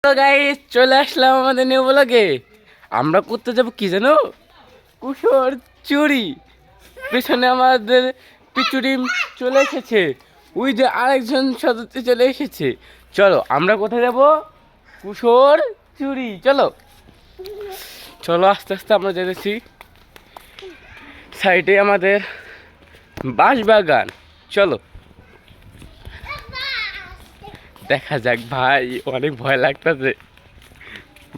তো গাইস চলে আসলাম আমাদের নিউ ব্লগে। আমরা করতে যাব কি জানো, কুশোর চুরি। পেছনে আমাদের পিচুরি চলে এসেছে, ওই যে আরেকজন সদস্য চলে এসেছে। চলো আমরা কোথায় যাব, কুশোর চুরি। চলো চলো আস্তে আস্তে আমরা যেতেছি। সাইডে আমাদের বাঁশবাগান। চলো দেখা যাক। ভাই অনেক ভয় লাগতেছে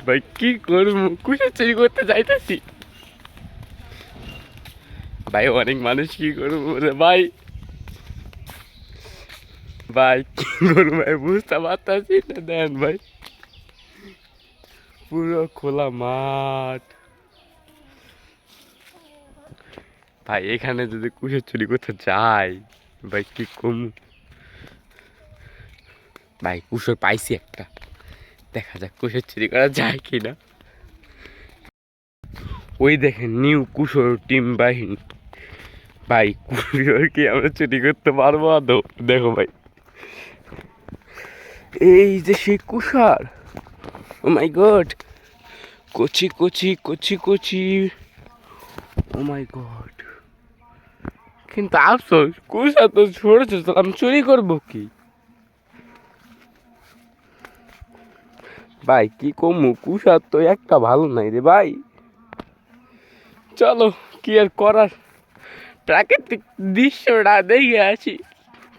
ভাই, কি করবো, কুশোর চুরি করতে যাইতেছি ভাই, অনেক মানুষ, কি করবো রে ভাই। ভাই কি করবো ভাই, বুঝতে পারতাছি না। দেন ভাই পুরো খোলা মাঠ ভাই, এখানে যদি কুশোর চুরি করতে যাই ভাই কি কম। ভাই কুশোর পাইছি একটা, দেখা যাক কুশোর চুরি করা যায় কিনা। ওই দেখেন নিউ কুশোর টিম বাহিনী। ভাই কুশোর কি আমরা চুরি করতে পারবো আদৌ? দেখো ভাই, এই যে সেই কুশার, ও মাই গড, কচি কচি কচি কচি, ও মাই গড। কিন্তু আফসোস কুশা তো ছোট ছোট, আমি চুরি করবো কি ভাই, কি কমু, কুশার তো একটা ভালো নাই রে ভাই। চলো কি আর করার, প্রাকৃতিক দৃশ্যটা দেখে আসি,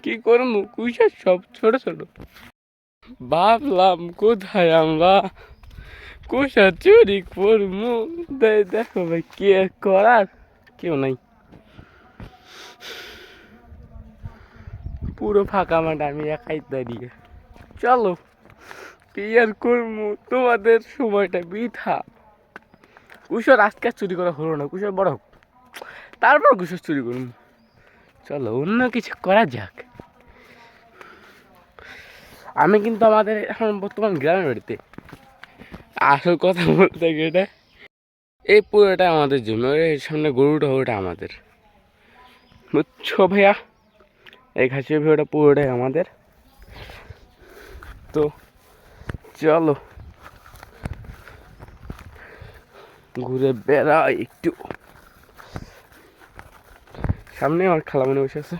কি করবো, কুশার সব ছোট ছোট। ভাবলাম কোথায় আমরা কুশা চুরি করবো, দেখো ভাই কি আর করার, কেউ নাই, পুরো ফাঁকা মাঠ, আমি একাই দাঁড়িয়ে। চলো কি আর করবো, তোমাদের সময়টা বৃথা। কুশোর আজকে চুরি করা হলো না, কুশোর বড় হোক তারপর কুশোর চুরি করবো। চলো অন্য কিছু করা যাক। আমি কিন্তু আমাদের এখন বর্তমান গ্রামের বাড়িতে, আসল কথা বলতে গেলে এই পুরোটা আমাদের জন্য, এর সামনে গরুটা ওটা আমাদের, বুঝছো ভাইয়া, এই ঘাসের ভিউটা পুরোটাই আমাদের। তো চলো ঘুরে বেড়াই একটু। সামনে আমার খালামণি বসে আছে।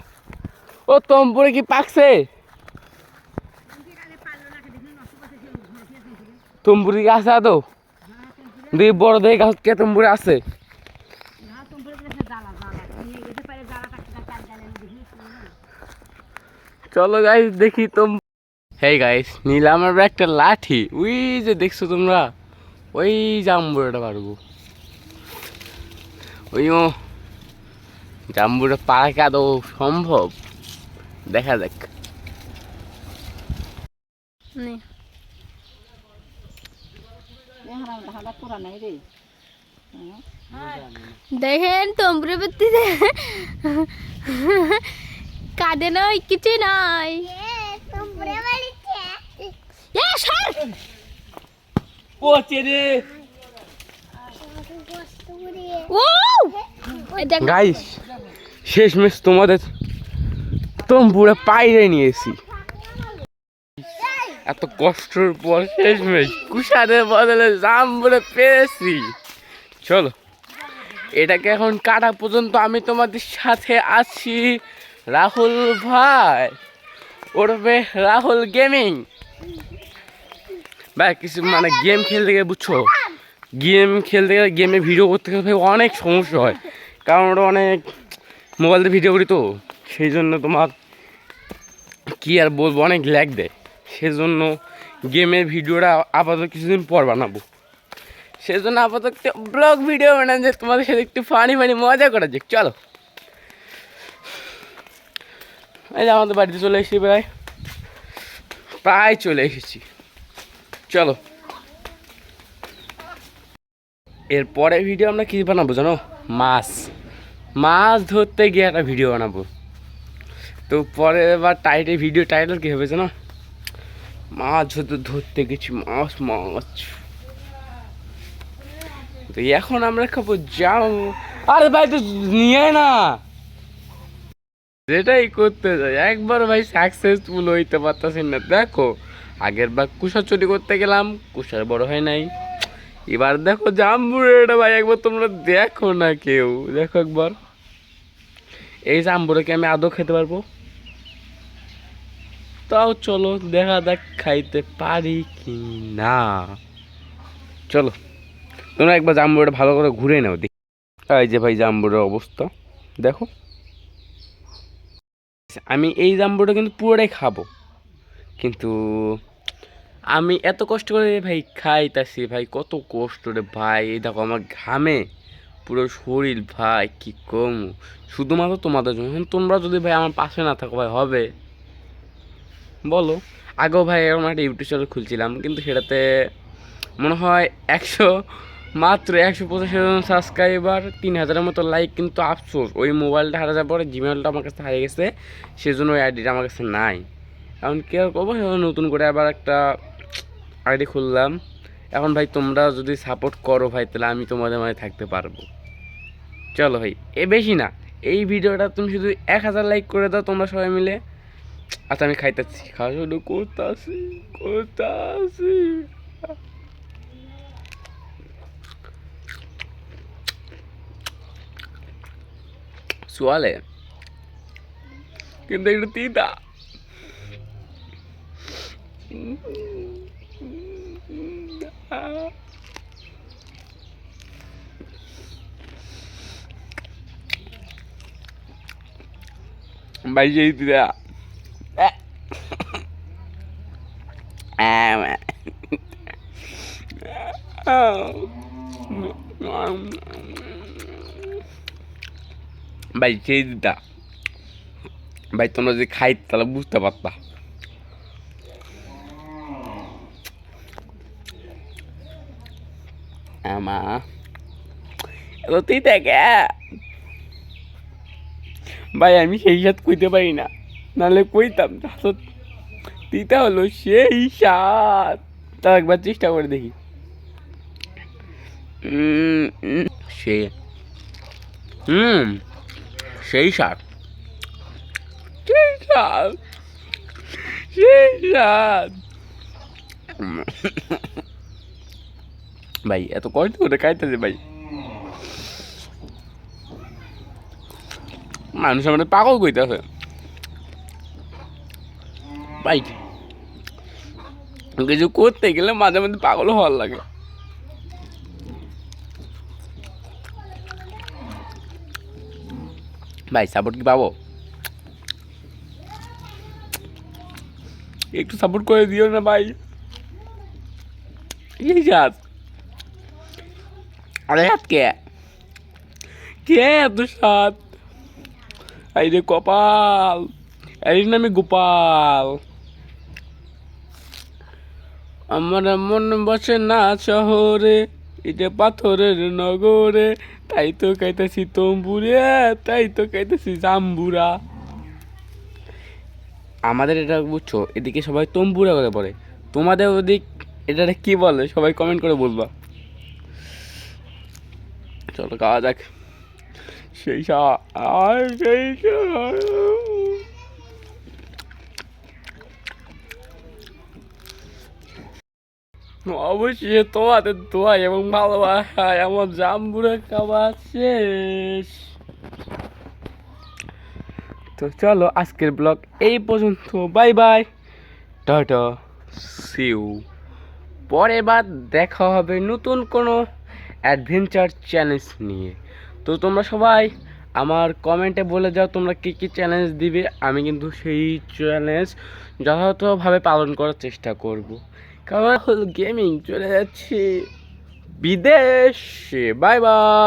ও তম্পুরে কি পাকছে? তম্পুরি গাছ আছে তো, দুই বড় দেখে গাছ কে তম্পুরে আছে। চলো গাইস দেখি তোম। হেই গাইস, নিলাম আমরা একটা লাঠি, ওই যে দেখছো তোমরা, ওই জাম্বুরাটা পারবো, ওই জাম্বুরা পারা কি আদৌ সম্ভব, দেখা যাক। দেখেন তোমরা কাঁদে নয় কিছু নয়। গাইস শেষমেশ তোমাদের তম্বুরা পাইরে নিয়েছি, এত কষ্টের পর শেষমেশ কুষারের বদলে জাম্বুরা পেয়েছি। চলো এটাকে এখন কাটা পর্যন্ত আমি তোমাদের সাথে আছি, রাহুল ভাই ওরফে রাহুল গেমিং ভাই। কিছু মানে গেম খেলতে গেলে বুঝছো, গেম খেলতে গেলে গেমে ভিডিও করতে গেলে ভাই অনেক সমস্যা হয়, কারণ ওটা অনেক মোবাইলে ভিডিও করি তো, সেই জন্য তোমার কি আর বলবো, অনেক ল্যাগ দেয়। সেজন্য গেমের ভিডিওটা আপাতত কিছুদিন পর বানাবো, সেজন্য আপাতত একটা ব্লগ ভিডিও বানান যে তোমাদের সাথে একটু ফানি মজা করা যাক। চলো এই যে আমাদের বাড়িতে চলে এসেছি, প্রায় চলে এসেছি। চলো এরপরে ভিডিও আমরা কী বানাবো জানো, মাছ ধরতে গিয়ে একটা ভিডিও বানাবো। তো পরে এবার ভিডিও টাইটেল কী হবে জানো, মাছ ধরতে গেছি, মাছ। তো এখন আমরা খাবো যাও। আরে ভাই তো নিয়ে না, যেটাই করতে যাই একবার ভাই সাকসেসফুল হইতে পারতাছি না। দেখো আগের বার কুষার চুরি করতে গেলাম, কুষার বড় হয় নাই। এবার দেখো জাম্বুরা, এটা ভাই একবার তোমরা দেখো না, কেউ দেখো একবার। এই জাম্বুরাকে আমি আদৌ খেতে পারবো? তাও চলো দেখা যাক খাইতে পারি কি না। চলো তোমরা একবার জাম্বুরাটা ভালো করে ঘুরে নাও দেখি। এই যে ভাই জাম্বুরার অবস্থা দেখো। আমি এই জাম্বুরাটা কিন্তু পুরোটাই খাবো, কিন্তু আমি এত কষ্ট করে ভাই খাইতাছি ভাই, কত কষ্ট রে ভাই। এই দেখো আমার ঘামে পুরো শরীর ভাই, কি কম। শুধুমাত্র তোমাদের জন্য। এখন তোমরা যদি ভাই আমার পাশে না থাকো ভাই হবে বলো? আগেও ভাই এরকম একটা ইউটিউব চ্যানেল খুলছিলাম, কিন্তু সেটাতে মনে হয় মাত্র 185 সাবস্ক্রাইবার, 3000-এর মতো লাইক। কিন্তু আফসোস ওই মোবাইলটা হারা যাওয়ার পরে জিমেলটা আমার কাছে হারিয়ে গেছে, সেজন্য ওই আইডিটা আমার কাছে নাই। এখন কি আর করবো, নতুন করে আবার একটা আইডি খুললাম। এখন ভাই তোমরা যদি সাপোর্ট করো ভাই, তাহলে আমি তোমাদের মাঝে থাকতে পারবো। চলো ভাই, বেশি না, এই ভিডিওটা তুমি শুধু 1000 লাইক করে দাও তোমরা সবাই মিলে। আচ্ছা আমি খাইতেছি, খাওয়া শুরু করতেছি। সোয়ালে কিন্তু একটু তিতা। ভাই সেই তিতা। ভাই সেই তিতা ভাই, তোমরা যদি খাই তাহলে বুঝতে পারতা। আমা এত তিতা কে ভাই? আমি সেই স্বাদ কইতে পারি না, নাহলে কইতাম। তিতা হলো সেই স্বাদ। তাও একবার চেষ্টা করে দেখি। সেই সেই স্বাদ, সেই স্বাদ, সেই স্বাদ। ভাই এত কষ্ট করে খাইতেছে ভাই, মানুষ আমাদের পাগল কইতেছে ভাই। কিছু করতে গেলে মাঝে মধ্যে পাগল হওয়ার লাগে। ভাই সাপোর্ট কি পাবো? একটু সাপোর্ট করে দিও না ভাই। এই জাত, আরে হাত কে এত সাত? এই রে কপাল, এর নামে গোপাল। আমার মন বসে না শহরে, এটা পাথরের নগরে। তাই তো খাইতেছি তম্বুরে, তাই তো খাইতেছি জাম্বুরা। আমাদের এটা বুঝছো, এদিকে সবাই তম্বুরা করে পড়ে। তোমাদের ওদিক এটা কি বলে সবাই কমেন্ট করে বলবা। চলো খাওয়া যাক। সেই অবশ্যই তোমাদের দোয়া এবং ভালোবাসায় আমার জাম্বুরা খাওয়া শেষ। তো চলো আজকের ব্লগ এই পর্যন্ত। Bye bye, tata, see you. পরের বার দেখা হবে নতুন কোনো অ্যাডভেঞ্চার চ্যালেঞ্জ নিয়ে। তো তোমরা সবাই আমার কমেন্টে বলে যাও তোমরা কী কী চ্যালেঞ্জ দিবে। আমি কিন্তু সেই চ্যালেঞ্জ যথাযথভাবে পালন করার চেষ্টা করব। কারণ গেমিং চলে যাচ্ছে বিদেশে। Bye bye.